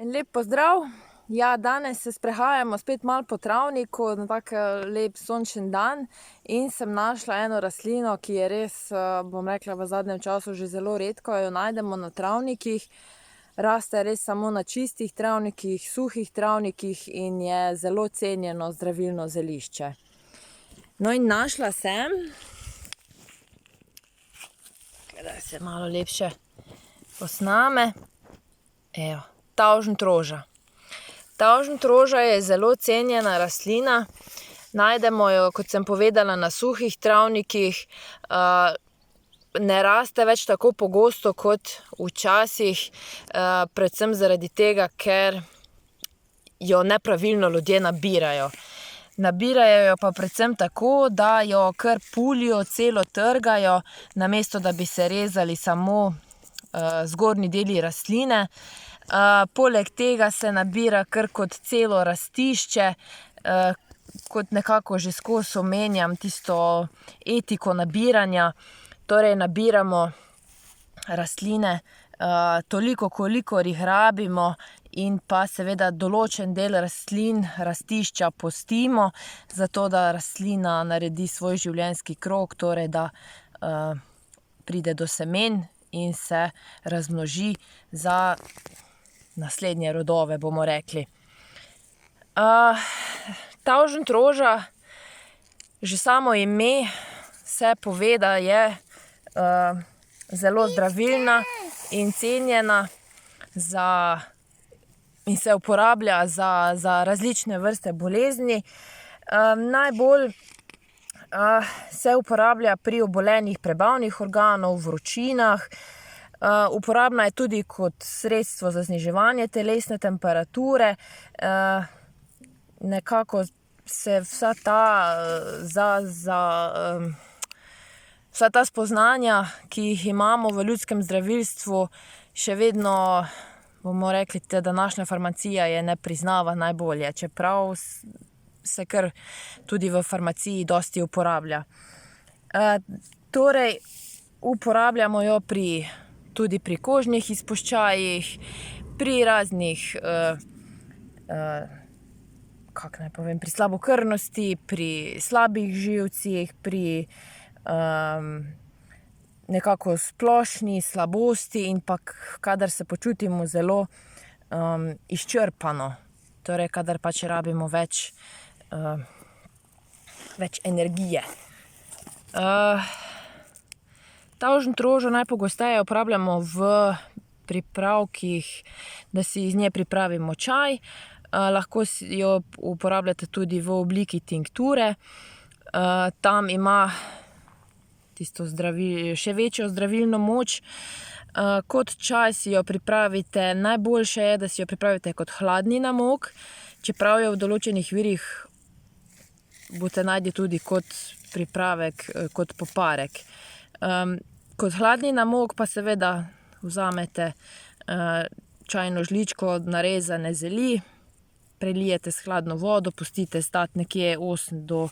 Lep pozdrav. Ja, danes se sprehajamo spet malo po travniku na tak lep sončen dan in sem našla eno rastlino, ki je res, bom rekla, v zadnjem času že zelo redko jo najdemo na travnikih. Raste res samo na čistih travnikih, suhih travnikih in je zelo cenjeno zdravilno zelišče. No, in našla sem, da se malo lepše posname, evo, tavžentroža. Tavžentroža je zelo cenjena rastlina. Najdemo jo, kot sem povedala, na suhih travnikih. Ne raste več tako pogosto kot včasih, predvsem zaradi tega, ker jo nepravilno ljudje nabirajo. Nabirajo jo pa predvsem tako, da jo kar pulijo, celo trgajo, namesto da bi se rezali samo zgornji deli rastline. Poleg tega se nabira kar kot celo rastišče, kot nekako že skozi omenjam tisto etiko nabiranja. Torej nabiramo rastline toliko, kolikor jih rabimo, in pa seveda določen del rastlin, rastišča pustimo, zato da rastlina naredi svoj življenjski krog, torej da pride do semen in se razmnoži za naslednje rodove, bomo rekli. Tavžentroža, že samo ime se pove, da je zelo zdravilna in cenjena in se uporablja za različne vrste bolezni. Najbolj se uporablja pri obolenjih prebavnih organov, vročinah. Uporabna je tudi kot sredstvo za zniževanje telesne temperature. Nekako se vsa ta spoznanja, ki jih imamo v ljudskem zdravilstvu, še vedno, bomo rekli, ta današnja farmacija je ne priznava najbolje, čeprav se kar tudi v farmaciji dosti uporablja. Torej, uporabljamo jo tudi pri kožnih izpuščajih, pri raznih, kako naj povem, pri slabokrvnosti, pri slabih živcih, pri nekako splošni slabosti in pa kadar se počutimo zelo izčrpano. Torej, kadar pač rabimo več energije. Tavžentrožo najpogosteje uporabljamo v pripravkih, da si iz nje pripravimo čaj. Lahko jo uporabljate tudi v obliki tinkture. Tam ima tisto še večjo zdravilno moč. Kot čaj si jo pripravite, najboljše je, da si jo pripravite kot hladni namok, čeprav jo v določenih virih boste našli tudi kot pripravek, kot poparek. Kot hladni namok pa seveda vzamete čajno žličko narezane zeli, prelijete s hladno vodo, pustite stati nekje 8 do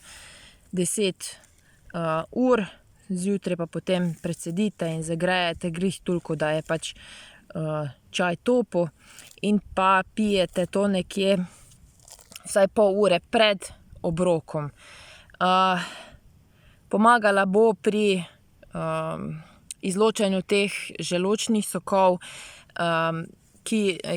10 ur, zjutraj pa potem precedite in zagrejete glih toliko, da je pač čaj topel, in pa pijete to nekje vsaj pol ure pred obrokom. Pomagala bo pri izločanju teh želodčnih sokov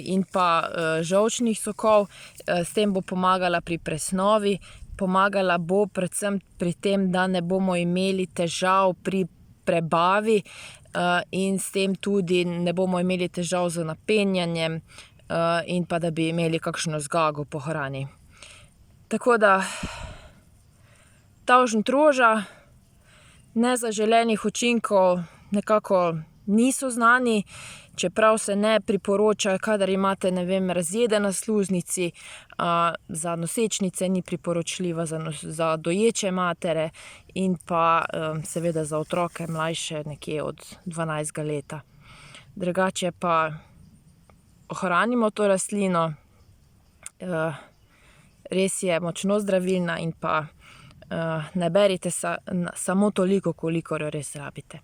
in pa žolčnih sokov. S tem bo pomagala pri presnovi. Pomagala bo predvsem pri tem, da ne bomo imeli težav pri prebavi in s tem tudi ne bomo imeli težav z napenjanjem in pa da bi imeli kakšno zgago po hrani. Tako da tavžentroža, nezaželenih učinkov nekako niso znani, čeprav se ne priporoča, kadar imate, ne vem, razjede na sluznici, za nosečnice ni priporočljiva, za doječe matere in pa seveda za otroke mlajše nekje od 12 leta. Drugače pa ohranimo to rastlino, res je močno zdravilna in pa naberite samo toliko, kolikor jo res rabite.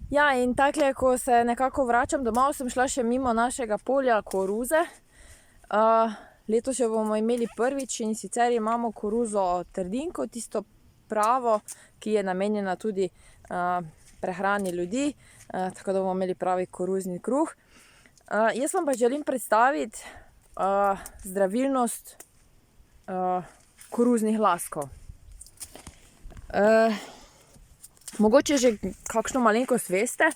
Ja, in takle, ko se nekako vračam domov, sem šla še mimo našega polja koruze. Letos jo bomo imeli prvič, in sicer imamo koruzo trdinko, tisto pravo, ki je namenjena tudi prehrani ljudi, tako da bomo imeli pravi koruzni kruh. Jaz vam pa želim predstaviti zdravilnost koruznih laskov. Mogoče že kakšno malenkost veste,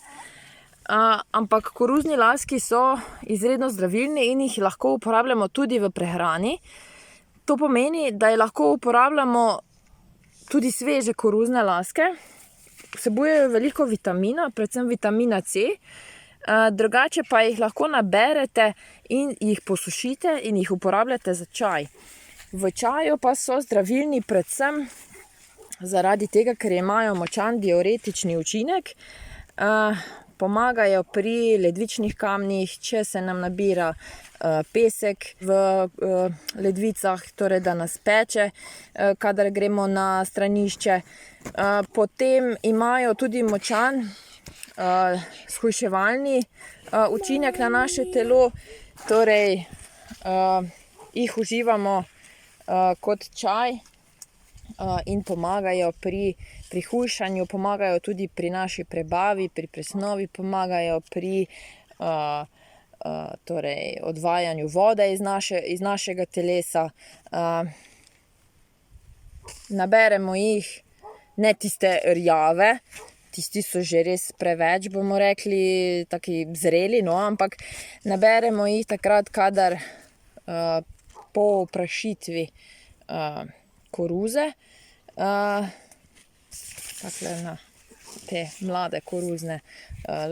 ampak koruzni laski so izredno zdravilni in jih lahko uporabljamo tudi v prehrani. To pomeni, da jih lahko uporabljamo tudi sveže koruzne laske. Vsebujejo veliko vitamina, predvsem vitamina C, drugače pa jih lahko naberete in jih posušite in jih uporabljate za čaj. V čaju pa so zdravilni predvsem zaradi tega, ker imajo močan diuretični učinek. Pomagajo pri ledvičnih kamnih, če se nam nabira pesek v ledvicah, torej da nas peče, kadar gremo na stranišče. Potem imajo tudi močan shujševalni učinek na naše telo, torej jih uživamo kot čaj in pomagajo pri hujšanju, pomagajo tudi pri naši prebavi, pri presnovi, pomagajo pri torej odvajanju vode iz našega telesa. Naberemo jih, ne tiste rjave, tisti so že res preveč, bomo rekli, taki zreli, no, ampak naberemo jih takrat, kadar po oprašitvi koruze, takle na te mlade koruzne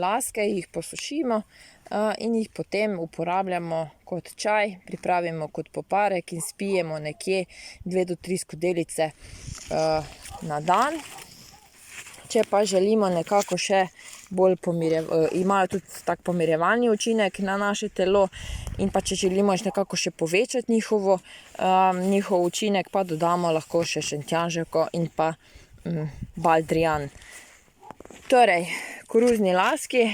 laske, jih posušimo in jih potem uporabljamo kot čaj, pripravimo kot poparek in spijemo nekje 2 do 3 skodelice na dan. Če pa želimo nekako še bolj imajo tudi tak pomirjevalni učinek na naše telo, in pa če želimo nekako še povečati njihov učinek, pa dodamo lahko še šentjanževko in pa baldrijan. Torej, koruzni laski,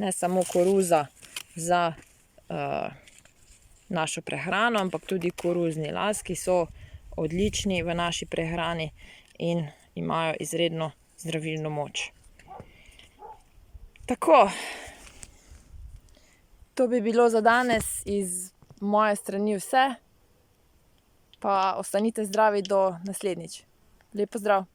ne samo koruza za našo prehrano, ampak tudi koruzni laski so odlični v naši prehrani in imajo izredno zdravilno moč. Tako, to bi bilo za danes iz moje strani vse, pa ostanite zdravi do naslednjič. Lep pozdrav!